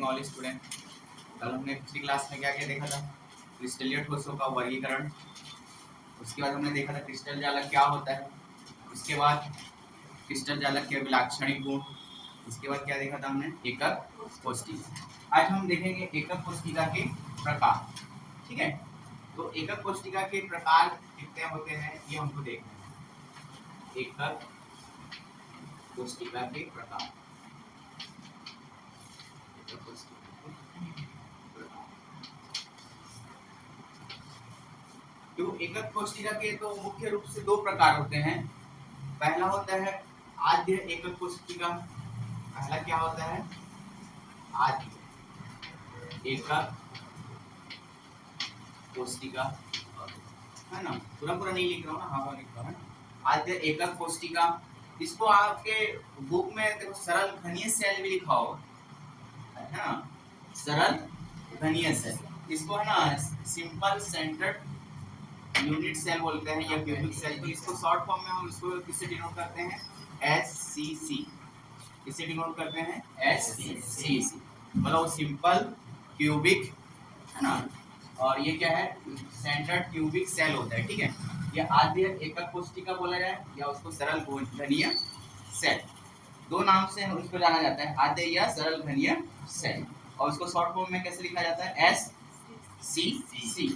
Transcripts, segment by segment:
All student. कल हमने पिछली क्लास में क्या क्या देखा था? क्रिस्टलीय ठोसों का वर्गीकरण। उसके बाद हमने देखा था क्रिस्टल जालक क्या होता है। उसके बाद क्रिस्टल जालक के लाक्षणिक गुण। इसके बाद क्या देखा था हमने? एकक कोष्टिका। आज हम देखेंगे एकक कोष्टिका के प्रकार। ठीक है, तो एकक कोष्टिका के प्रकार कितने होते हैं ये हमको देखना है। एकक कोष्टिका के प्रकार। तो एकक कोष्टिका के तो मुख्य रूप से दो प्रकार होते हैं। पहला होता है आद्य एकक कोष्टिका। पहला क्या होता है? आद्य एकक कोष्टिका, है ना? पूरा पूरा नहीं लिख रहा हूँ ना, हाँ लिख रहा हूँ। आद्य एकक कोष्टिका, इसको आपके बुक में देखो सरल घनीय सेल भी लिखा होगा, है ना? सरल घनीय सेल, इसको है ना सिंपल सेंटर्ड यूनिट सेल बोलते हैं या क्यूबिक सेल। तो इसको शॉर्ट फॉर्म में हम इसको किससे डिनोट करते हैं? SCC। किससे डिनोट करते हैं? SCC, मतलब सिंपल क्यूबिक, है ना? और ये क्या है? सेंटर्ड क्यूबिक सेल होता है। ठीक है, ये आद्य एकक कोष्टिका बोला जाए या उसको सरल घनीय सेल, दो नाम से उसको जाना जाता है, आद्य या सरल घनीय सेल। और उसको शॉर्ट फॉर्म में कैसे लिखा जाता है? SCC।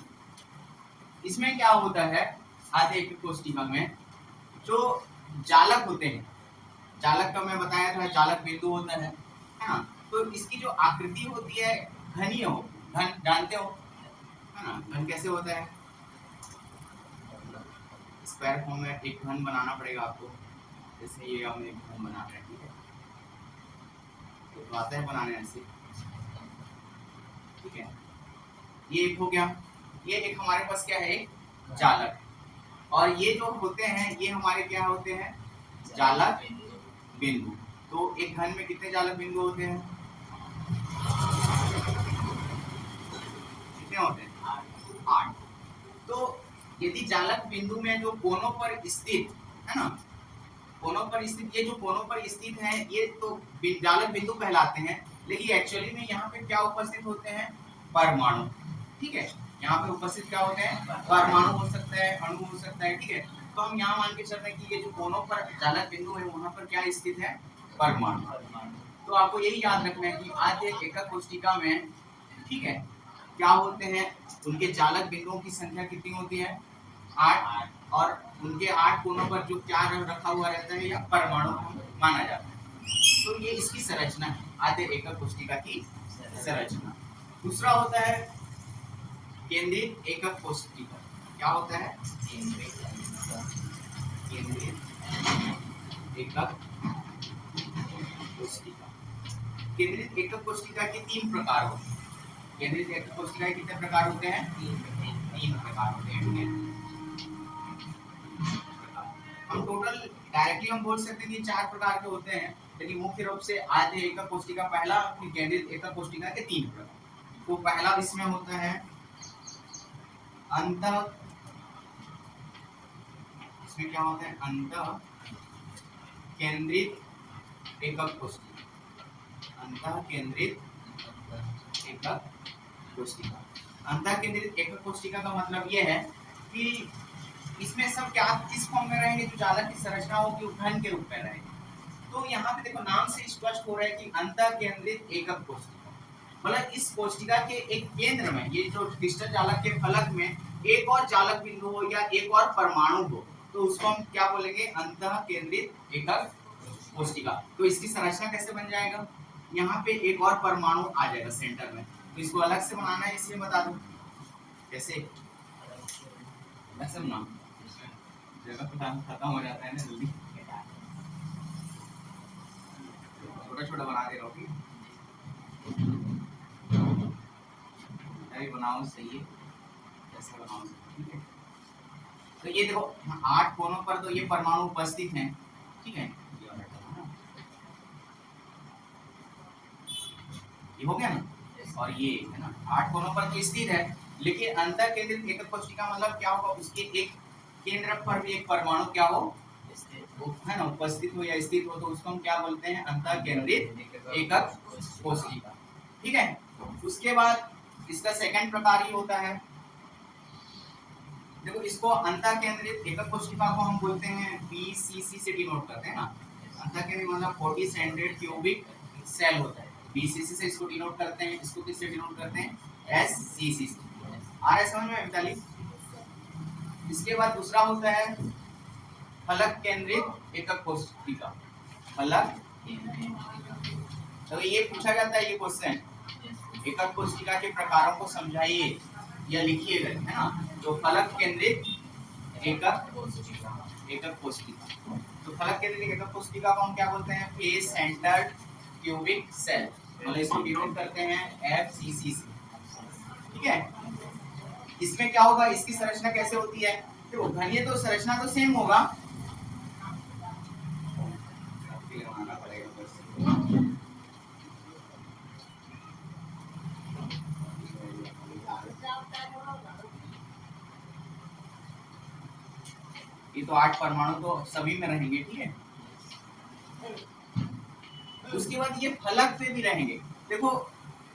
इसमें क्या होता है? आद्य एकक कोष्टिका में जो जालक होते हैं, जालक का मैं बताया था, जालक बिंदु होता है ना? तो इसकी जो आकृति होती है घनीय हो, घन जानते हो, है ना? घन कैसे होता है? स्क्वायर फॉर्म में एक घन बनाना पड़ेगा आपको। जैसे ये हम एक घन बना रहे हैं, ठीक है, तो आता है बनाने ऐसे। ठीक है, ये एक हो गया। ये एक हमारे पास क्या है? एक जालक। और ये जो होते हैं ये हमारे क्या होते हैं? जालक बिंदु। तो एक घन में कितने जालक बिंदु होते हैं? कितने होते हैं? 8। तो यदि जालक बिंदु में जो कोनों पर स्थित है ना, कोनों पर स्थित, ये जो कोनों पर स्थित हैं ये तो जालक बिंदु कहलाते हैं, लेकिन एक्चुअली में यहाँ पे क्या उपस्थित होते हैं? परमाणु। ठीक है, यहाँ पे उपस्थित क्या होते हैं? परमाणु हो सकता है, अणु हो सकता है। ठीक है, तो हम यहाँ मान के चल रहे हैं कि ये जो कोनों पर जालक बिंदु है वहां पर क्या स्थित है? परमाणु। तो आपको यही याद रखना है कि आद्य एकक कोष्टिका में, ठीक है, क्या होते हैं? उनके जालक बिंदुओं की संख्या कितनी होती है? 8। और उनके 8 कोनों पर जो क्या रखा हुआ रहता है या परमाणु माना जाता है। तो ये इसकी संरचना है, आद्य एकक कोष्टिका की संरचना। दूसरा होता है केंद्रित एकक कोष्टिका। क्या होता है? केंद्रित एकक कोष्टिका। केंद्रित एकक कोष्टिका के 3 प्रकार होते हैं। केंद्रित एकक कोष्टिका के कितने प्रकार होते हैं? 3 प्रकार होते हैं। हम टोटल डायरेक्टली हम बोल सकते हैं कि 4 प्रकार के होते हैं, लेकिन मुख्य रूप से आद्य एकक कोष्टिका पहला, फिर केंद्रित एकक कोष्टिका के 3 प्रकार। तो पहला इसमें होता है अंतः, इसमें क्या होता है? अंतः केंद्रित एकक कोष्टिका। अंतः केंद्रित एकक कोष्टिका। अंतः केंद्रित एकक कोष्टिका का मतलब यह है कि इसमें सब क्या किस फॉर्म में रहेंगे? जो जालक की संरचना होगी वो घन के रूप में रहेगी। तो यहाँ पे देखो नाम से स्पष्ट हो रहा है कि अंतः केंद्रित एकक कोष्टिका, मतलब इस कोष्टिका के एक केंद्र में, ये जो क्रिस्टल जालक के फलक में एक और जालक बिंदु हो या एक और परमाणु हो, तो उसको हम क्या बोलेंगे? अंतः केंद्रित एकक कोष्टिका। तो इसकी संरचना कैसे बन जाएगा? यहाँ पे एक और परमाणु आ जाएगा सेंटर में, तो इसको अलग से बनाना है, इसलिए बता दो कैसे। ऐसे बना, जगह पे टाइम खत्म हो जाता है ना जल्दी, छोटा छोटा बना दे रहा हूँ। अरे बनाओ सही है, कैसे बनाओ? ठीक है, तो ये देखो 8 कोनों पर तो ये परमाणु उपस्थित हैं। ठीक है, ये हो गया ना, और ये है ना 8 कोनों पर तो स्थित है, लेकिन अंतः केंद्रित एकक कोष्टिका मतलब क्या होगा? उसके एक केंद्र पर भी एक परमाणु क्या हो? है ना, उपस्थित हो या स्थित हो, तो उसको हम क्या बोलते हैं? अंतः केंद्रित एकक कोष्टिका। ठीक है। उसके बाद इसका सेकंड प्रकार ही होता है, देखो इसको अंतः केंद्रित एकक कोशिका को हम बोलते हैं बीसीसी से डिनोट करते हैं ना। अंतः केंद्रित मतलब 40 सेंटेड क्यूबिक सेल होता है, बीसीसी से इसको डिनोट करते हैं। इसको किससे डिनोट करते हैं? एससीसी से। आ रहा है समझ में मिताली? इसके बाद दूसरा होता है फलक केंद्रित एकक कोशिका। फलक, तो ये पूछा जाता है ये क्वेश्चन, एकक कोशिका के प्रकारों को समझाइए या लिखिए, है ना। तो फलक केंद्रित एकक कोशिका, एकक कोशिका। तो फलक केंद्रित एकक कोशिका को हम क्या बोलते हैं? फेस सेंटर्ड क्यूबिक सेल, मतलब इसको डिनोट करते हैं एफसीसी से। ठीक है। इसमें क्या होगा, इसकी संरचना कैसे होती है? देखो घनीय तो संरचना तो सेम होगा, ये तो 8 परमाणु तो सभी में रहेंगे, ठीक है। उसके बाद ये फलक पे भी रहेंगे। देखो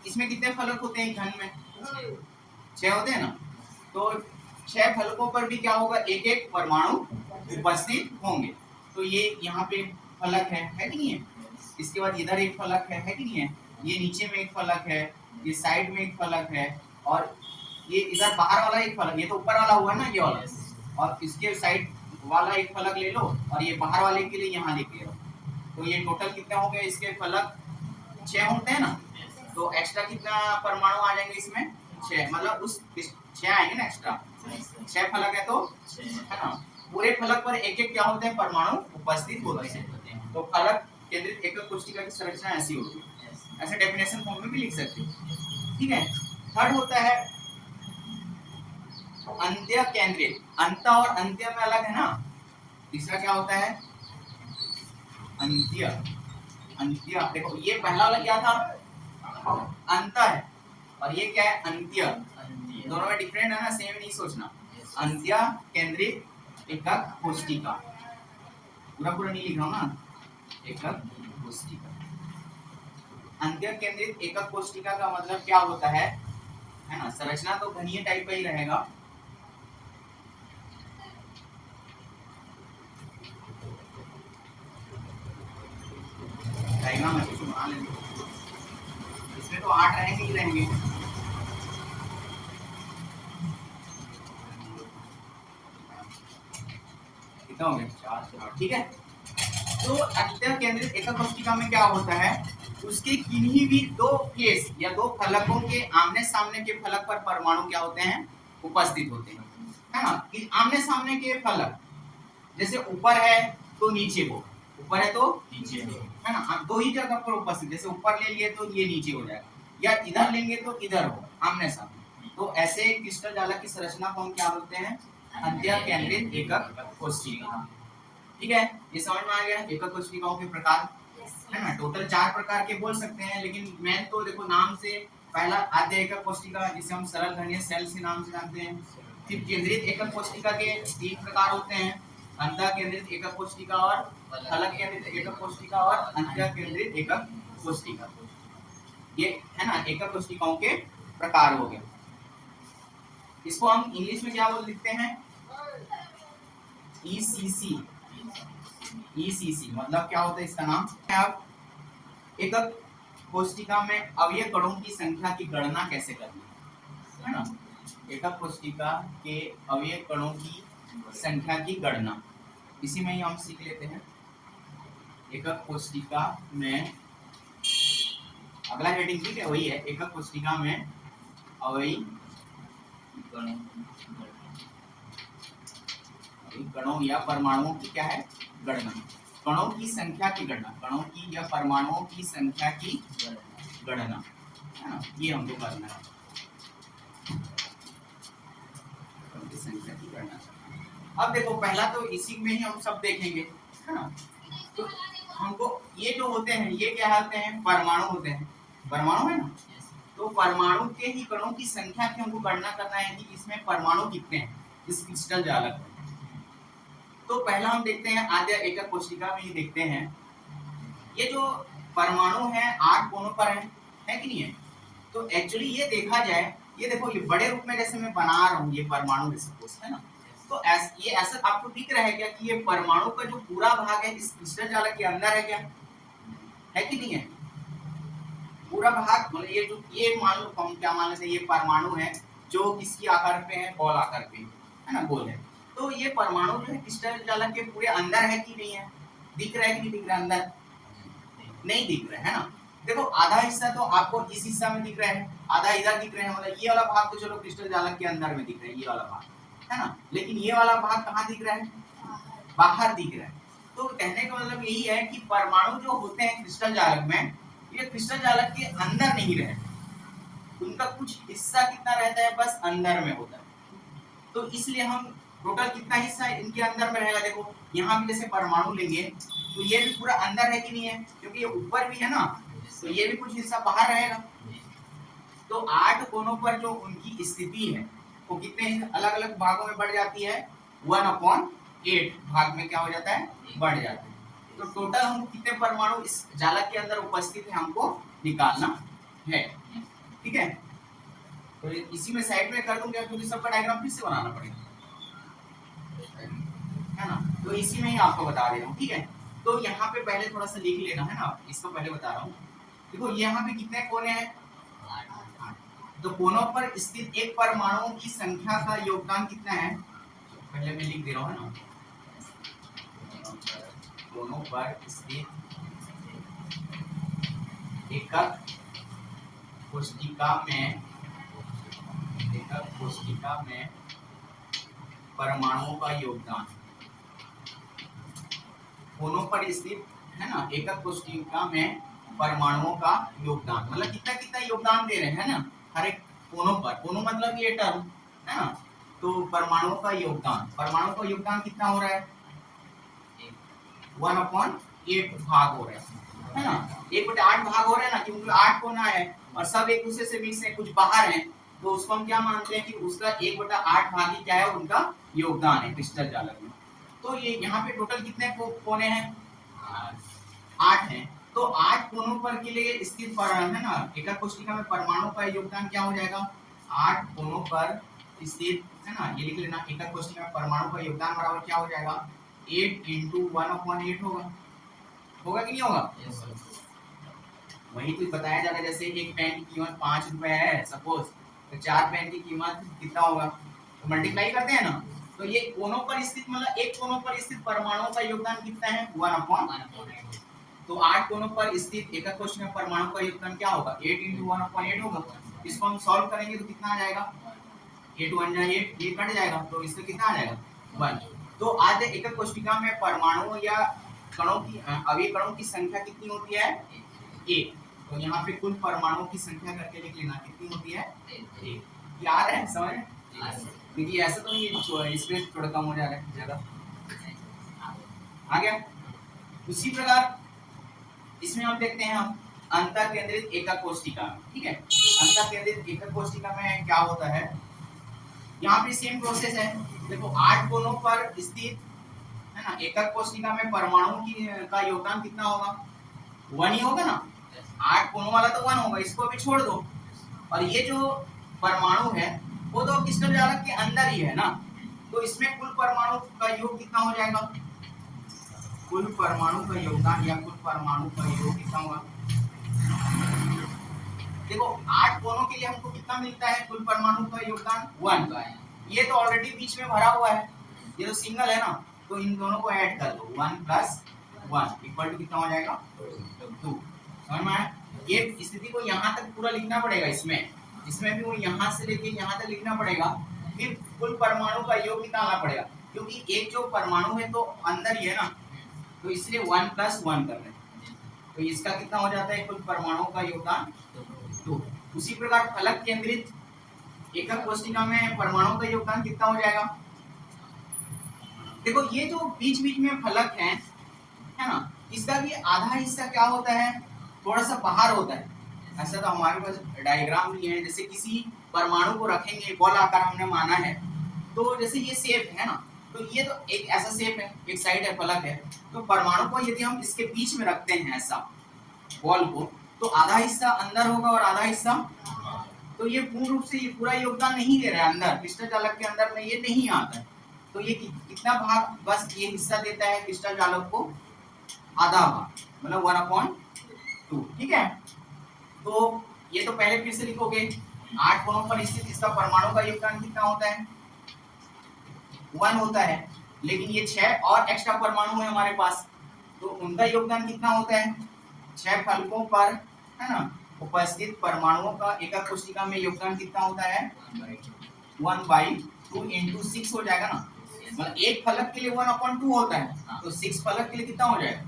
इसमें कितने फलक होते हैं घन में? 6 होते हैं ना। तो 6 फलकों पर भी क्या होगा? एक एक परमाणु उपस्थित होंगे। तो ये यहाँ पे फलक है कि नहीं है? इसके बाद इधर एक फलक है कि नहीं है? ये नीचे में एक फलक है, ये साइड में एक फलक है, और ये इधर बाहर वाला एक फलक, ये तो ऊपर वाला हुआ ना ये वाला, और इसके साइड वाला एक फलक ले लो और ये बाहर वाले के लिए यहाँ लेके आओ। तो ये टोटल कितने हो गए इसके फलक? 6 होते हैं ना। तो एक्स्ट्रा कितना परमाणु आ जाएंगे इसमें? 6, मतलब उस 6 आएंगे ना एक्स्ट्रा। 6 फलक है तो, है ना। पूरे फलक पर एक एक क्या होते हैं? परमाणु उपस्थित होते हैं। तो फलक केंद्रित एकक कोशिका की संरचना ऐसी होती है। ऐसे डेफिनेशन फॉर्म में भी लिख सकते हो, ठीक है। थर्ड होता है अंत्य केंद्रित। अंत और अंत्य में अलग है ना। तीसरा क्या होता है? अंत्य। अंत्य, देखो ये पहला वाला क्या था? अंत है, और ये क्या है? अंत्य। दोनों में डिफरेंट है ना, सेम नहीं सोचना। अंत्य केंद्रित एकक कोशिका, पूरा पूरा नहीं लिख रहा हूं ना, एकक कोशिका। अंत्य केंद्रित एकक कोशिका का मतलब क्या होता है ना। संरचना तो घनीय टाइप का ही रहेगा। डायग्राम अच्छे से बना लेंगे, इसमें तो 8 रहेंगे ही रहेंगे। कितना हो गया? 4 से 8, ठीक है। तो अंत्य केंद्रित एकक कोशिका में क्या होता है? उसके किन्हीं भी दो फेस या दो फलकों के आमने सामने के फलक पर परमाणु क्या होते हैं? उपस्थित होते हैं, है ना। कि आमने सामने के फलक, जैसे ऊपर है तो नीचे को, ऊपर है तो नीचे हो, है ना। दो ही जगह पर उपस्थित, जैसे ऊपर ले लिए तो ये नीचे हो जाएगा, या इधर लेंगे तो इधर हो, आमने सामने। तो ऐसे क्रिस्टल जालक की संरचना को हम क्या बोलते हैं? अंत्य केंद्रित एकक कोशिका। ठीक है, ये समझ में आ गया एकक कोशिकाओं के प्रकार, है ना। टोटल 4 प्रकार के बोल सकते हैं, लेकिन मेन तो देखो नाम से, पहला आद्य एकक कोशिका जिसे हम सरल घनीय सेल के नाम से जानते हैं। फिर केंद्रित एकक कोशिका के 3 प्रकार होते हैं, अंतः केंद्रित एकक कोशिका और फलक केंद्रित एकक कोशिका और अंत्य केंद्रित एकक कोशिका। ये है ना एकक कोशिकाओं के प्रकार हो गए। इसको हम इंग्लिश में क्या बोल लिखते हैं? ईसीसी। ईसीसी मतलब क्या होता है इसका नाम? आप एकक कोशिका में अवयव कणों की संख्या की गणना कैसे करनी है ना। एकक कोशिका के अवयव कणों की संख्या की गणना इसी में ही हम सीख लेते हैं। एकक कोशिका में अगला हेडिंग ठीक है वही है, एकक कोशिका में अवयव कणों या परमाणुओं की क्या है? गणना। कणों की संख्या की गणना, कणों की या परमाणुओं की संख्या की गणना, है ना। ये हमको करना है, कणों की संख्या की गणना। अब देखो पहला तो इसी में ही हम सब देखेंगे, है ना। तो हमको ये जो होते हैं ये क्या होते हैं? परमाणु होते हैं, परमाणु है ना। तो परमाणु के ही कणों की संख्या की हमको गणना करना है कि इसमें परमाणु कितने हैं इस क्रिस्टल जालक में। तो पहला हम देखते हैं आद्य एकक कोशिका में ही देखते हैं, ये जो परमाणु है 8 कोनों पर है कि नहीं है? तो एक्चुअली ये देखा जाए, ये देखो ये बड़े रूप में जैसे मैं बना रहा हूँ, ये परमाणु है सपोज, है ना, तो ये ऐसा आपको दिख रहा है क्या कि ये परमाणु का जो पूरा भाग है इस क्रिस्टल जालक के अंदर है क्या, है कि नहीं है? पूरा भाग मतलब ये मान लो हम क्या मान लेते हैं, ये परमाणु है जो किसकी आकार पे है, बॉल आकार पे है ना, गोल है। तो ये परमाणु जो है क्रिस्टल जालक के पूरे अंदर है कि नहीं है, दिख रहा है कि नहीं दिख रहा है? अंदर नहीं दिख रहा है ना। देखो आधा हिस्सा तो आपको इस हिस्सा में दिख रहा है, आधा इधर दिख रहे हैं, मतलब ये वाला भाग तो चलो क्रिस्टल जालक के अंदर में दिख रहा है, ये वाला भाग है ना, लेकिन ये वाला भाग कहाँ दिख रहा है? बाहर दिख रहा है। तो कहने का मतलब यही है कि परमाणु जो होते हैं क्रिस्टल जालक में, ये क्रिस्टल जालक के अंदर नहीं रहते, उनका कुछ हिस्सा कितना रहता है, बस अंदर में होता है। तो इसलिए हम टोटल कितना हिस्सा इनके अंदर में रहेगा, देखो यहाँ भी जैसे परमाणु लेंगे तो ये भी पूरा अंदर है कि नहीं है, क्योंकि ये ऊपर भी है ना, तो ये भी कुछ हिस्सा बाहर रहेगा। तो 8 कोनों पर जो उनकी स्थिति है वो कितने अलग अलग भागों में बढ़ जाती है, 1/8 भाग में क्या हो जाता है, बढ़ जाता है। तो टोटल हमको कितने परमाणु इस जालक के अंदर उपस्थित है हमको निकालना है, ठीक है। तो इसी में साइड में कर दूंगा क्योंकि सबका डायग्राम फिर से बनाना पड़ेगा, है ना, तो इसी में ही आपको बता दे रहा हूँ, ठीक है। तो यहाँ पे पहले थोड़ा सा लिख लेना है ना, इसको पहले बता रहा हूँ। देखो यहाँ पे कितने कोने हैं, तो कोनों पर स्थित एक परमाणु की संख्या का योगदान कितना है, पहले मैं लिख दे रहा हूँ, है ना, कोनों पर स्थित एकक कोशिका में परमाणुओं का योगदान, कोनों पर स्थित है ना, एकक कोशिका में परमाणुओं का योगदान, मतलब कितना कितना योगदान दे रहे हैं ना हर एक कोनों पर, कोनों मतलब ये टर्म है ना, तो परमाणुओं का योगदान, परमाणु का योगदान कितना हो रहा है, 1/8 भाग हो रहा है ना, 1/8 भाग हो रहा है ना, क्योंकि 8 कोना है और सब एक दूसरे से मिक्स है, कुछ बाहर है, तो उसको हम क्या मानते हैं कि उसका 1/8 भाग ही क्या है, उनका योगदान है क्रिस्टल जालक में। तो ये यहाँ पे टोटल कितने कोने हैं, 8 हैं। तो 8 कोनों पर के लिए स्थित है ना, एकक कोशिका में परमाणु का योगदान क्या हो जाएगा, 8 कोनों पर स्थित है ना, ये लिख लेना, एकक कोशिका में परमाणु का योगदान बराबर क्या हो जाएगा, 8 × 1/8 होगा कि नहीं होगा? वही तो बताया जा रहा है, जैसे एक पेन की कीमत 5 रुपए है सपोज, तो 4 पेन की कीमत कितना होगा, तो मल्टीप्लाई करते हैं ना, तो ये कोनों पर स्थित मतलब एक कोनों पर स्थित परमाणुओं का योगदान कितना है, 1/8। तो 8 कोनों पर स्थित एकक कोशिका में परमाणु का योगदान क्या होगा, 8 × 1/8 होगा। इसको हम सॉल्व करेंगे तो कितना आ जाएगा, 8 × 1 = 8, ये कट जाएगा, तो इससे कितना आ जाएगा, 1। तो आज एकक कोशिका में परमाणुओं या कणों की अवयव कणों की संख्या कितनी होती है, 1। तो यहाँ पे कुल परमाणुओं की संख्या करके लिख लेना, कितनी होती है, 1। क्या आ रहा है समझ, देखिए ऐसा तो नहीं, इसमें थोड़ा कम हो जा रहा है ज्यादा, आ गया। उसी प्रकार इसमें हम देखते हैं हम अंतर केंद्रित एकक कोशिका, ठीक है, अंतर केंद्रित एकक कोशिका में क्या होता है, यहाँ पे सेम प्रोसेस है। देखो 8 कोनों पर स्थित है ना, एकक कोशिका में परमाणु की का योगदान कितना होगा, 1 ही होगा ना, 8 कोनों वाला तो 1 होगा, इसको भी छोड़ दो। और ये जो परमाणु है वो तो क्रिस्टल जालक के अंदर ही है ना, तो इसमें कुल परमाणु का योग कितना हो जाएगा, कुल परमाणु का योगदान या कुल परमाणु का योग कितना होगा, देखो 8 कोनों के लिए हमको कितना मिलता है कुल परमाणु का योगदान, 1। ये तो ऑलरेडी बीच में भरा हुआ है, ये तो सिंगल है ना, तो इन दोनों को ऐड कर दो, 1 + 1 = कितना हो जाएगा, 2। समझ में आया? ये स्थिति को यहाँ तक पूरा लिखना पड़ेगा, इसमें भी वो यहाँ से लेके यहाँ तक लिखना पड़ेगा, फिर कुल परमाणु का योग निकालना पड़ेगा, क्योंकि एक जो परमाणु है तो अंदर ही है ना, तो इसलिए 1 + 1 कर रहे हैं, तो इसका कितना हो जाता है कुल परमाणुओं का योगदान, 2। उसी प्रकार फलक केंद्रित एकक कोशिका में परमाणुओं का योगदान कितना हो जाएगा, देखो ये जो बीच बीच में फलक है ना, इसका भी आधा हिस्सा क्या होता है, थोड़ा सा बाहर होता है। ऐसा तो हमारे पास डायग्राम भी है, जैसे किसी परमाणु को रखेंगे, बॉल आकार हमने माना है, तो जैसे ये शेप है ना, तो ये तो एक ऐसा शेप है, एक साइड है फलक है, तो परमाणु को यदि हम इसके बीच में रखते हैं ऐसा बॉल को, तो आधा हिस्सा अंदर होगा और आधा हिस्सा तो ये पूर्ण रूप से ये पूरा योगदान नहीं दे रहा है अंदर, क्रिस्टल जालक के अंदर में ये नहीं आता है। तो ये कितना भाग बस ये हिस्सा देता है क्रिस्टल जालक को, आधा भाग, मतलब 1/2। ठीक है, तो ये तो पहले फिर से लिखोगे, 8 कोणों पर स्थित इसका परमाणु का योगदान कितना होता है, 1 होता है। लेकिन ये 6 और एक्स्ट्रा परमाणु है हमारे पास, तो उनका योगदान कितना होता है, 6 फलकों पर, है ना, उपस्थित परमाणुओं का एकक कोशिका में योगदान कितना होता है, 1/2 इंटू 6 हो जाएगा ना, मतलब एक फलक के लिए 1/2 होता है, तो 6 फलक के लिए कितना हो जाएगा,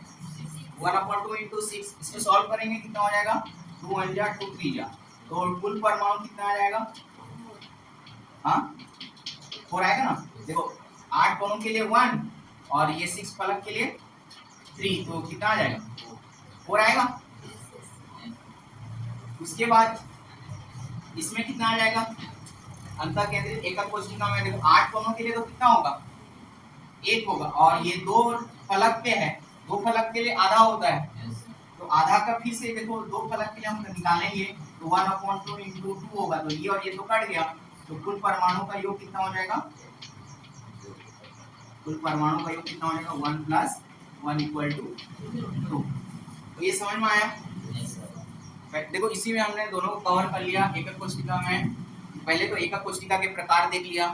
1/2 इंटू 6। इसको सॉल्व करेंगे कितना हो जाएगा, 2 1 जा 2 3 जा, तो कुल परमाणु कितना आ जाएगा, हाँ 4 आएगा ना। देखो 8 कोणों के लिए 1 और ये 6 फलक के लिए 3, तो कितना आ जाएगा, 4 आएगा। उसके बाद इसमें कितना आ जाएगा, अंतः केंद्रित एकक कोशिका में देखो 8 कोणों के लिए तो कितना होगा, 1 होगा, और ये 2 फलक पे है, 2 फलक के लिए आधा होता है, तो आधा का फिर से देखो 2 फलक के लिए हम निकालेंगे, तो 1/2 इंटू 2 होगा, तो ये और ये तो कट गया, तो कुल परमाणु का योग कितना हो जाएगा, कुल परमाणु का योग कितना हो जाएगा, 1 + 1 = 2। तो ये समझ में आया। देखो इसी में हमने दोनों को कवर कर लिया। एकक कोशिका में पहले तो एकक कोशिका के प्रकार देख लिया,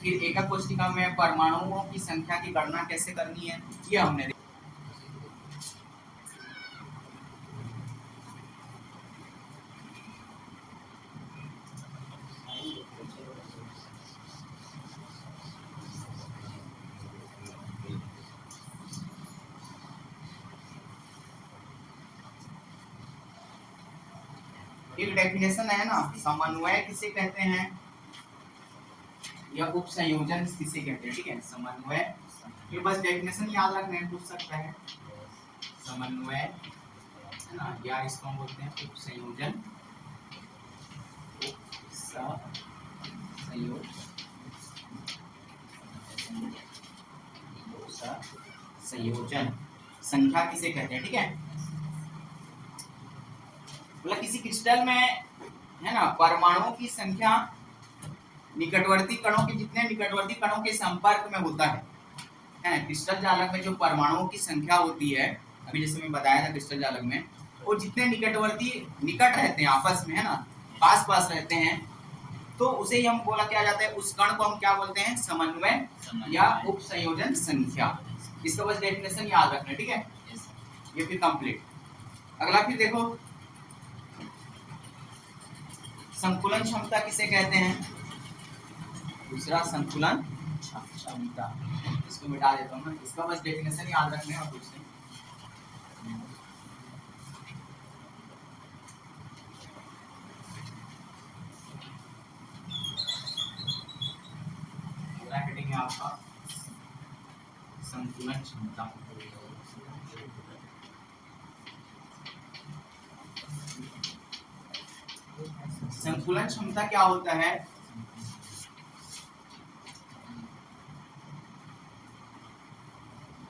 फिर एकक कोशिका में परमाणुओं की संख्या की गणना कैसे करनी है ये हमने देखा। एक डेफिनेशन है ना, समन्वय किसे कहते हैं या उप संयोजन किसे कहते हैं, ठीक है, समन्वय, ये बस डेफिनेशन याद रखना है, पूछ सकता है, समन्वय है ना, या इसको हम बोलते हैं उप संयोजन, संयोजन, संख्या किसे कहते हैं, ठीक है, मतलब किसी क्रिस्टल में है ना परमाणुओं की संख्या निकटवर्ती कणों के, जितने निकटवर्ती कणों के संपर्क में होता है ना, क्रिस्टल जालक में जो परमाणुओं की संख्या होती है, अभी जैसे मैं बताया था क्रिस्टल जालक में, वो जितने निकटवर्ती निकट रहते हैं आपस में, है ना, पास पास रहते हैं, तो उसे ही हम बोला क्या जाता है, उस कण को हम क्या बोलते हैं, समन्वय या उप संयोजन संख्या। इसका बस डेफिनेशन याद रखना, ठीक है, ये फिर कंप्लीट। अगला फिर देखो, संकुलन क्षमता किसे कहते हैं, दूसरा संकुलन क्षमता, इसको मिटा देता हूँ ना, इसका बस डेफिनेशन याद रखना है और कुछ नहीं। हेडिंग है आपका संकुलन क्षमता। संकुलन क्षमता क्या होता है,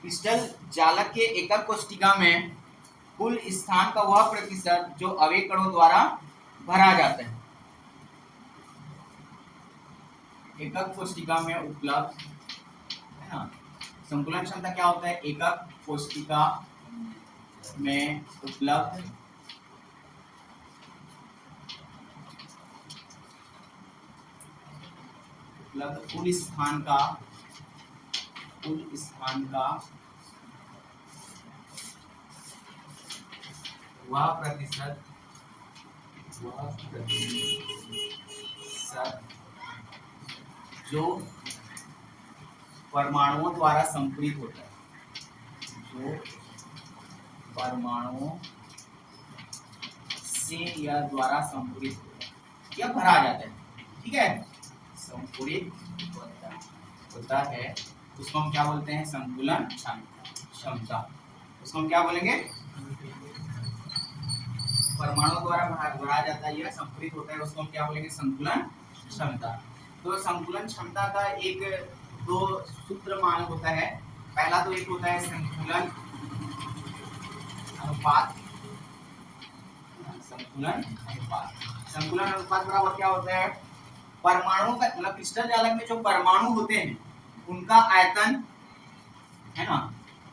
क्रिस्टल जालक के एकक कोशिका में कुल स्थान का वह प्रतिशत जो अवयव कणों द्वारा भरा जाता है। एकक कोशिका में उपलब्ध, है ना, संकुलन क्षमता क्या होता है, एकक कोशिका में उपलब्ध कुल स्थान का वह प्रतिशत जो परमाणुओं द्वारा संपूरित होता है, जो परमाणुओं से या द्वारा संपूरित होता है या भरा जाता है, ठीक है, संपूरित होता है, उसको हम क्या बोलते हैं, संकुलन क्षमता। उसको हम क्या बोलेंगे, परमाणु द्वारा भरा जाता है या संपूरित होता है, उसको हम क्या बोलेंगे, संकुलन क्षमता। तो संकुलन क्षमता का एक दो सूत्र मान होता है। पहला तो एक होता है संकुलन अनुपात, संकुलन अनुपात। संकुलन अनुपात बराबर क्या होता है? परमाणुओं का मतलब क्रिस्टल जालक में जो परमाणु होते हैं उनका आयतन है ना,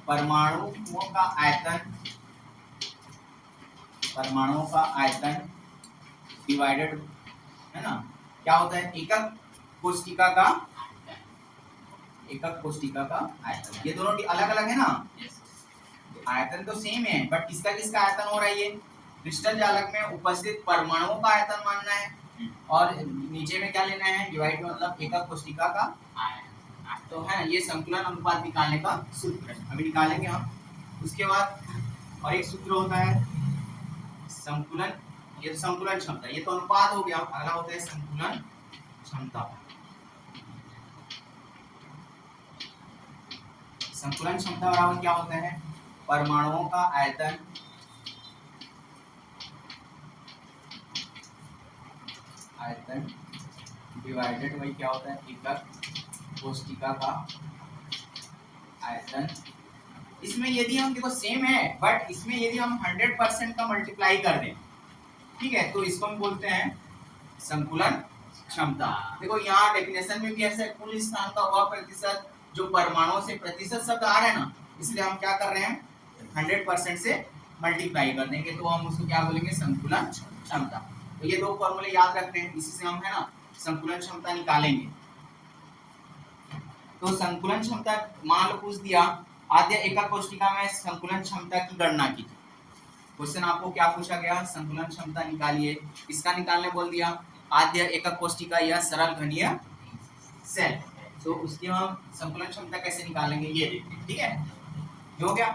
परमाणुओं का आयतन, परमाणुओं का आयतन डिवाइडेड है ना, क्या होता है? एकक कोशिका का, एकक कोशिका का आयतन। ये दोनों अलग अलग है ना, आयतन तो सेम है बट किसका किसका आयतन हो रहा है? ये क्रिस्टल जालक में उपस्थित परमाणुओं का आयतन मानना है और नीचे में क्या लेना है? डिवाइड मतलब एकक कोशिका का आयतन। तो है ये संकुलन अनुपात निकालने का सूत्र है, अभी निकालेंगे हम। उसके बाद और एक सूत्र होता है संकुलन, ये संकुलन क्षमता, ये तो अनुपात हो गया, अगला होता है संकुलन क्षमता। संकुलन क्षमता बराबर क्या होता है? परमाणुओं का आयतन डिवाइडेड बाई क्या होता है? एकक कोशिका का आयतन। इसमें यदि हम देखो सेम है बट इसमें यदि हम 100% का मल्टीप्लाई कर दें, ठीक है, तो इसको हम बोलते हैं संकुलन क्षमता। देखो यहाँ डेफिनेशन में भी ऐसा है, कुल स्थान का वह प्रतिशत जो परमाणुओं से, प्रतिशत शब्द आ रहा है ना, इसलिए हम क्या कर रहे हैं? 100% से मल्टीप्लाई कर देंगे तो हम उसको क्या बोलेंगे? संकुलन क्षमता। तो ये दो फॉर्मूले याद रखते हैं, इसी से हम है ना संकुलन क्षमता निकालेंगे। तो संकुलन क्षमता मान लो पूछ दिया आद्य एकक कोशिका में संकुलन क्षमता की गणना कीजिए। क्वेश्चन आपको क्या पूछा गया? संकुलन क्षमता निकालिए, इसका निकालने बोल दिया। आद्य एकक कोशिका या सरल घनीय सेल, तो उसकी हम संकुलन क्षमता कैसे निकालेंगे ये देखते हैं, ठीक है? ये हो गया।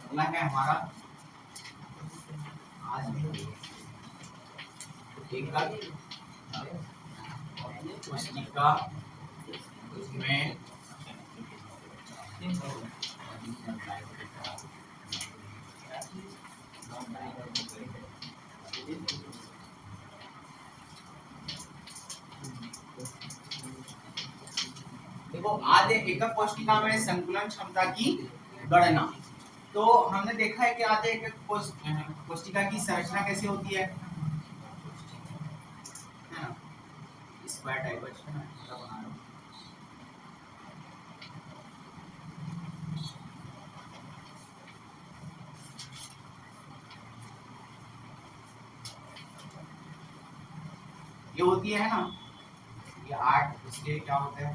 अगला है हमारा एकक कोशिका में देखो आद्य एकक कोशिका में संकुलन क्षमता की गणना। तो हमने देखा है कि आद्य एकक कोशिका की संरचना कैसी होती है ना, स्क्वायर टाइप बना रहा हूं। ये होती है ना, ये 8 उसके क्या होते हैं?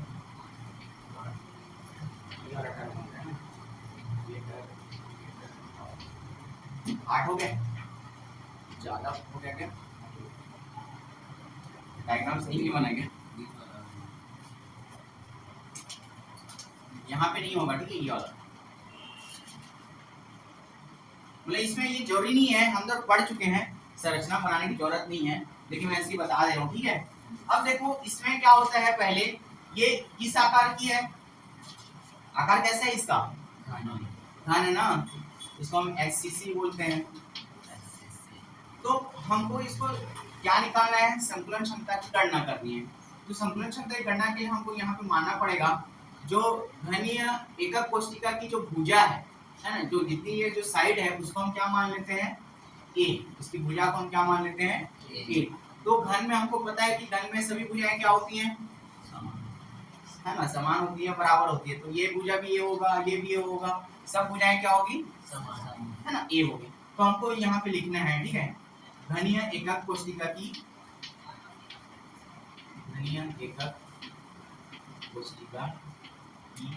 8 हो गए, ज्यादा हो गया क्या? डायग्राम सही नहीं बना क्या? यहाँ पे नहीं होगा, ठीक है? ये वाला मतलब इसमें ये जरूरी नहीं है, हम तो पढ़ चुके हैं, संरचना बनाने की जरूरत नहीं है, लेकिन मैं ऐसे ही बता दे रहा हूँ, ठीक है? अब देखो इसमें क्या होता है, पहले ये किस आकार की है? आकार कैसा है इसका? घन है ना, इसको हम एचसीसी बोलते हैं। तो हमको इसको क्या निकालना है? संकुलन क्षमता की गणना करनी है। तो संकुलन क्षमता की गणना के लिए हमको यहाँ पे मानना पड़ेगा जो घनीय एकक कोशिका की जो भुजा है ना, जो जितनी ये जो साइड है उसको हम क्या मान लेते हैं? ए। इसकी भुजा को हम क्या मान लेते हैं? ए। तो घन में हमको पता है कि घन में सभी भुजाएं क्या होती हैं? है ना, समान होती है, बराबर होती है। तो ये भुजा भी ये होगा, ये भी ये होगा, सब भुजाएं क्या होगी? समान, है ना, ए होगी। तो हमको यहाँ पे लिखना है, ठीक है, घनीय एकक कोशिका की, घनीय एकक कोशिका की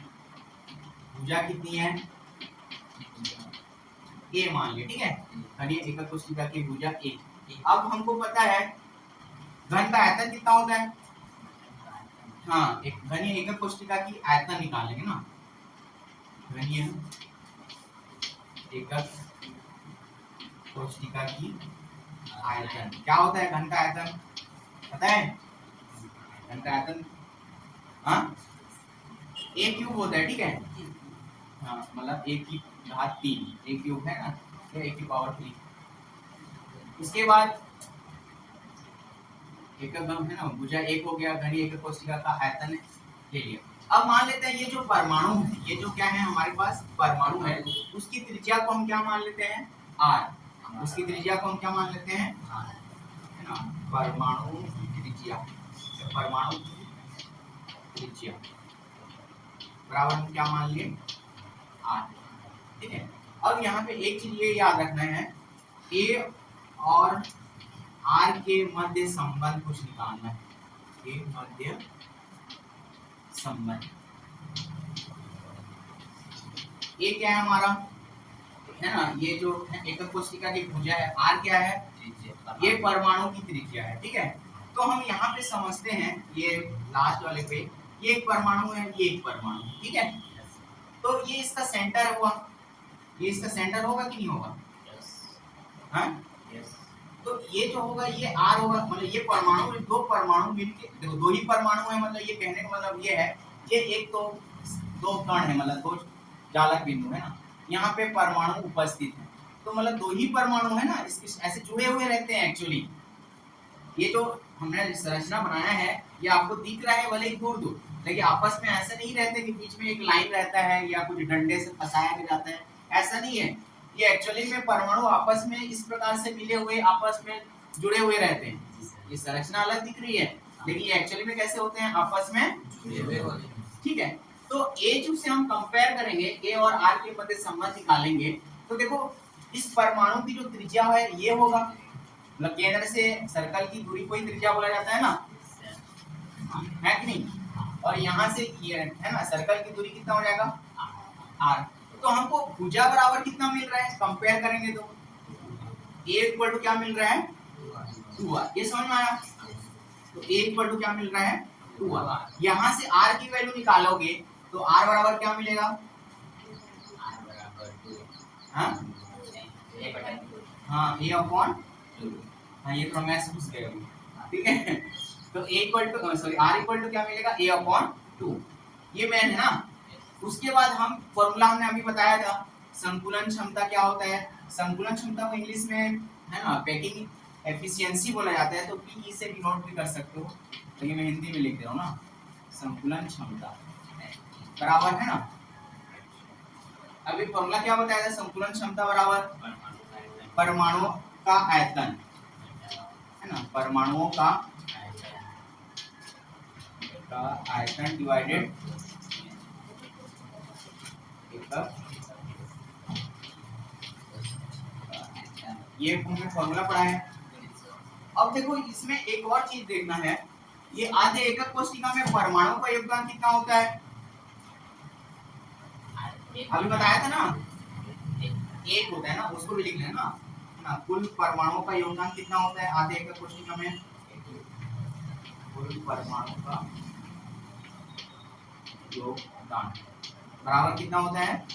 भुजा कितनी है? ए मान लिया, ठीक है, घनीय एकक कोशिका की भुजा ए। अब हमको पता है घन का आयतन कितना होता है? हाँ, एक घनीय एकक कोशिका की आयतन निकालेंगे ना, घनीय एकक कोशिका की आयतन क्या होता है? घन का आयतन पता है? घन का आयतन हाँ ए क्यूब होता है, ठीक है? हाँ, मतलब ए की घात 3, ए क्यूब है ना, तो ए की पावर 3। उसके बाद एकक घन है ना, भुजा एक हो गया, घनी एकक कोशिका का आयतन ले लिया। अब मान लेते हैं ये जो परमाणु है, ये जो क्या है हमारे पास परमाणु है, उसकी त्रिज्या को हम क्या मान लेते हैं, r। उसकी त्रिज्या को हम क्या मान लेते हैं, है ना, परमाणु की त्रिज्या, परमाणु की त्रिज्या बराबर हम क्या मान लिए, r। ठीक है। अब यहाँ पे एक चीज ये याद रखना है, a और r के मध्य संबंध कुछ निकालना है, के मध्य संबंध। ये क्या है हमारा, है ना, ये जो एकक कोशिका की भुजा है, r क्या है, ये परमाणु की त्रिज्या है। ठीक है, तो हम यहाँ पे समझते हैं, ये लास्ट वाले पे ये एक परमाणु है, ये एक परमाणु, ठीक है, तो ये इसका सेंटर हुआ, ये इसका सेंटर होगा कि नहीं होगा, हाँ, तो ये जो होगा ये r होगा, मतलब ये परमाणु, दो परमाणु मिलके, देखो दो ही परमाणु है, मतलब ये कहने का मतलब ये है, ये एक तो दो कण है, मतलब दो जालक बिंदु है ना, यहाँ पे परमाणु उपस्थित है, तो मतलब दो ही परमाणु है ना, ऐसे जुड़े हुए रहते हैं एक्चुअली। ये जो हमने संरचना बनाया है ये आपको दिख रहा है भले ही दूर दूर, लेकिन आपस में ऐसा नहीं रहते कि बीच में एक लाइन रहता है या कुछ डंडे से फंसाया भी जाता है, ऐसा नहीं है। ये एक्चुअली में परमाणु आपस में इस प्रकार से मिले हुए आपस में जुड़े हुए रहते हैं। ये संरचना अलग दिख रही है, लेकिन ये एक्चुअली में कैसे होते हैं, आपस में जुड़े हुए होते हैं। ठीक है, तो A से हम कंपेयर करेंगे, A और R के मध्य संबंध निकालेंगे, तो देखो इस परमाणु की जो त्रिज्या है ये होगा, मतलब केंद्र से सर्कल की दूरी को ही त्रिज्या बोला जाता है ना, है कि नहीं, और यहाँ से ये है ना, सर्कल की दूरी कितना हो जाएगा, r। तो हमको भुजा बराबर कितना मिल रहा है, कंपेयर करेंगे तो a इक्वल टू क्या मिल रहा है, 2r। ये समझ में आया, तो a इक्वल टू क्या मिल रहा है, 2r। यहाँ से r की वैल्यू निकालोगे तो r बराबर क्या मिलेगा, हाँ a अपॉन 2। हाँ ये थोड़ा मैथ्स घुस गया, ठीक है, तो a equal to sorry r equal to क्या मिलेगा, a अपॉन 2, ये मैन है ना। उसके बाद हम फॉर्मूला हमने अभी बताया था, संकुलन क्षमता क्या होता है, संकुलन क्षमता को इंग्लिश में है ना पैकिंग एफिशिएंसी बोला जाता है, तो पीई से डिनोट भी कर सकते हो, लेकिन मैं हिंदी में लिख रहा हूँ ना, संकुलन क्षमता बराबर है ना, अभी फॉर्मूला क्या बताया था, संकुलन क्षमता बराबर परमाणु का आयतन, है ना, परमाणुओं का आयतन डिवाइडेड एकक, ये हमने फॉर्मूला पढ़ा है। अब देखो इसमें एक और चीज देखना है, ये आधे एकक कोशिका में परमाणु का योगदान कितना होता है, अभी बताया था ना, एक होता है ना, उसको भी लिख लेना ना, कुल परमाणुओं का योगदान कितना होता है आधे एकक कोशिका में, कुल परमाणु का योगदान बराबर कितना होता है,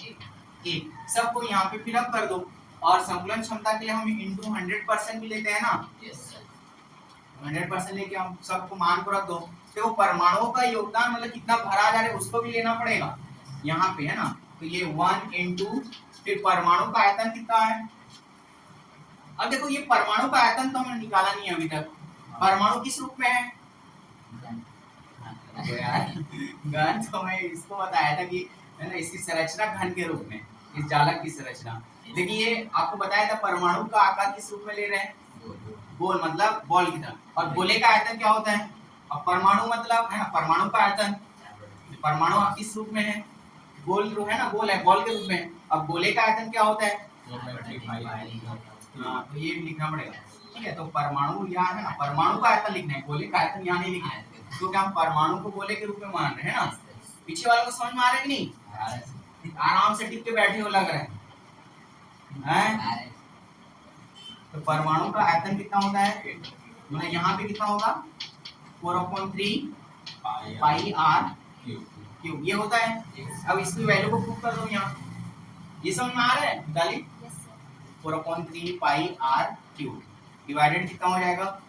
एक। सबको यहाँ पे फिलअप कर दो, और संकुलन क्षमता के लिए हम इंटू 100% भी लेते हैं ना, 100% लेके हम सबको मान को रख दो, तो परमाणुओं का योगदान मतलब कितना भरा जा रहा है उसको भी लेना पड़ेगा यहाँ पे, है ना, तो ये 1 इंटू फिर परमाणु का आयतन कितना है। अब देखो ये परमाणु का आयतन तो हमने निकाला नहीं अभी तक, परमाणु किस रूप में है, घन, तो मैं इसको बताया था कि है ना, इसकी संरचना घन के रूप में, इस जालक की संरचना, लेकिन ये आपको बताया था परमाणु का आकार किस रूप में ले रहे हैं, गोल, मतलब बॉल की तरह, और गोले का आयतन क्या होता है, अब परमाणु मतलब है ना, परमाणु का आयतन, परमाणु किस रूप में है, गोल रूप है ना, गोल है, बॉल के रूप में, अब गोले का आयतन क्या होता है, हाँ, तो ये भी लिखना पड़ेगा। ठीक है, तो परमाणु यहाँ है ना, परमाणु का आयतन लिखना है, गोले का आयतन यहाँ नहीं लिखना है, क्योंकि हम परमाणु को गोले के रूप में मान रहे हैं ना। पीछे वालों को समझ में आ रहा है कि नहीं, आराम से टिक के बैठे हो लग रहे हैं, तो परमाणु का आयतन कितना होता है, मतलब यहाँ पे कितना होगा, 4/3 पाई r क्यूब, ये होता है। अब इसकी वैल्यू को पुट कर दो यहाँ, ये समझ में आ रहा है, निकालिए, 4/3 पाई r क्यूब डिवाइडेड कितना हो जाएगा,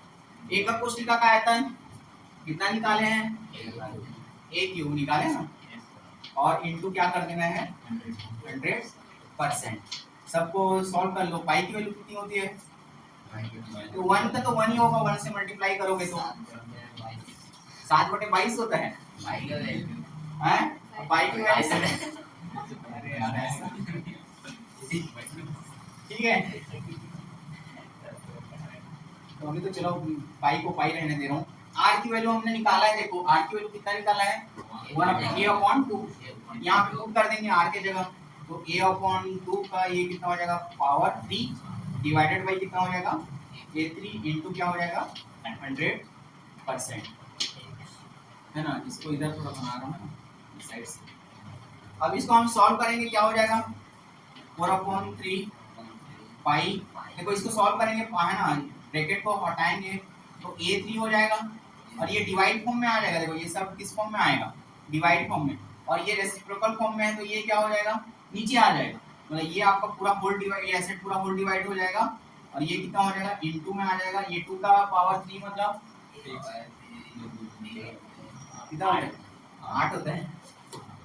एकक कोशिका का आयतन कितना निकाले हैं, a क्यूब निकाले ना, और इनटू क्या कर देना है 100%। सबको सॉल्व कर लो, पाई की वैल्यू कितनी होती है तो 1 का तो 1 ही होगा, 1 से मल्टीप्लाई करोगे तो 7/22 होता है हैं? पाई की वैल्यू अरे यार ऐसा ठीक है। तो अभी तो चलो पाई को पाई रहने दे रहा हूँ। आर की वैल्यू हमने निकाला है, देखो आर की वैल्यू कितना निकाला है 1/a/2। यहाँ पे पुट कर देंगे आर के जगह, तो a/2 का ये कितना हो जाएगा पावर 3 डिवाइडेड बाई कितना हो जाएगा a3 इंटू क्या हो जाएगा 100%, है ना। इसको इधर थोड़ा बना रहा हूँ इस साइड से। अब इसको हम सॉल्व करेंगे, क्या हो जाएगा 4/3 पाई। देखो इसको सॉल्व करेंगे, है ना, ब्रैकेट को हटाएंगे तो a3 हो जाएगा और ये डिवाइड फॉर्म में आ जाएगा। देखो ये सब किस फॉर्म में आएगा डिवाइड फॉर्म में, और ये रेसिप्रोकल फॉर्म में है तो ये क्या हो जाएगा नीचे आ जाएगा। मतलब ये आपका पूरा होल डिवाइड, ये ऐसे पूरा होल डिवाइड हो जाएगा और ये कितना हो जाएगा इनटू में आ जाएगा। ये 2 का पावर 3 मतलब कितना हो जाएगा 8 होता है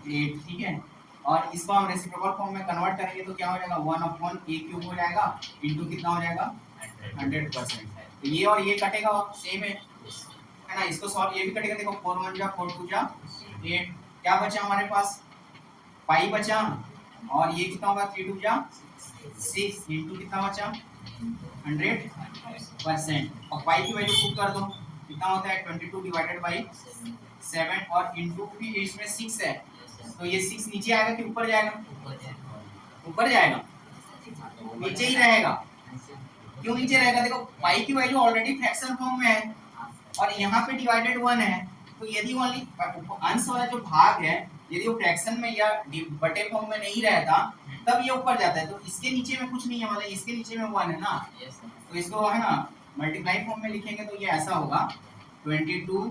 8, ठीक है। और इसको हम रेसिप्रोकल फॉर्म में कन्वर्ट करेंगे तो क्या हो जाएगा 1/a³ हो जाएगा इनटू कितना हो जाएगा 100%। तो ये और ये कटेगा सेम है ना। इसको सॉल्व, ये भी कटेगा, देखो 4 1 जा 4 2 जा 8, क्या बचा हमारे पास पाई बचा, और ये कितना होगा 3 2 जा 6 इनटू कितना बचा 100%। और पाई की वैल्यू पुट कर दो, कितना होता है 22 डिवाइडेड बाई 7 और इनटू भी इसमें 6 है तो ये 6 नीचे आएगा कि ऊपर जाएगा, ऊपर जाएगा, नीचे ही रहेगा। क्यों नीचे रहेगा, देखो पाई की वैल्यू ऑलरेडी फ्रैक्शन फॉर्म में है और यहाँ पे डिवाइडेड 1 है, तो यदि ओनली अंश वाला जो भाग है यदि वो फ्रैक्शन में या बटे फॉर्म में नहीं रहता तब ये ऊपर जाता है। तो इसके नीचे में कुछ नहीं है, मतलब इसके नीचे में 1 है ना, तो इसको है ना मल्टीप्लाई फॉर्म में लिखेंगे तो ये ऐसा होगा 22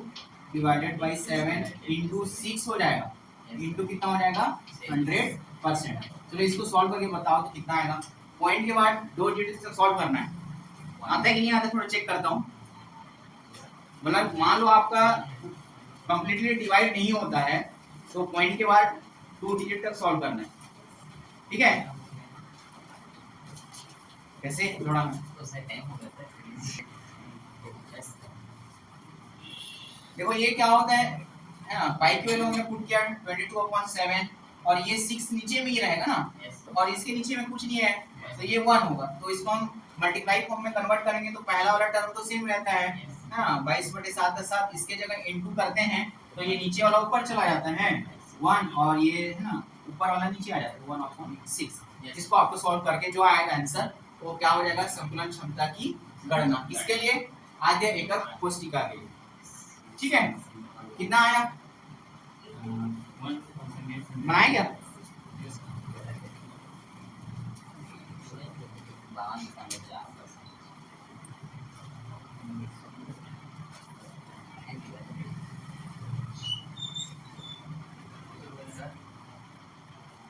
डिवाइडेड बाई 7 इंटू 6 हो जाएगा, इंटू कितना हो जाएगा 100%। चलो इसको सॉल्व करके बताओ तो कितना आएगा। पॉइंट के बाद 2 डिजिट से सॉल्व करना है, आता है कि नहीं आता थोड़ा चेक करता हूँ। मतलब मान लो आपका कंप्लीटली डिवाइड नहीं होता है तो पॉइंट के बाद 2 डिजिट तक सॉल्व करना है, ठीक है। कैसे थोड़ा देखो ये क्या होता है ना, पाई की वैल्यू हमने पुट किया 22/7 और ये 6 नीचे में ही रहेगा ना, और इसके नीचे में कुछ नहीं है तो ये 1 होगा। तो इसको हम मल्टीप्लाई फॉर्म में कन्वर्ट करेंगे तो पहला वाला टर्म तो सेम रहता है ना, 22/7 इसके जगह इनटू करते हैं तो ये नीचे वाला ऊपर चला जाता है 1 और ये है ना ऊपर वाला नीचे आ जाता है 1/6। इसको आपको सॉल्व करके जो आएगा आंसर वो क्या हो जाएगा संतुलन क्षमता की गणना, इसके लिए आद्य एकक कोष्ठिका के लिए, ठीक है। कितना आया बनाए क्या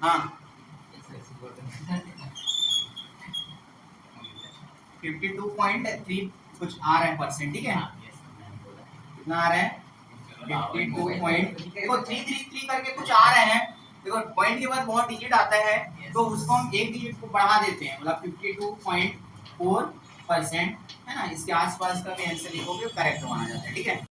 हाँ 52.3 कुछ आ रहा है परसेंट, ठीक है। कितना आ रहा है 52 देखो 333 करके कुछ आ रहे हैं। देखो पॉइंट के बाद बहुत डिजिट आता है तो उसको हम एक डिजिट को बढ़ा देते हैं, मतलब 52.4% है ना, इसके आसपास का भी आंसर लिखोगे करेक्ट माना जाता है, ठीक है।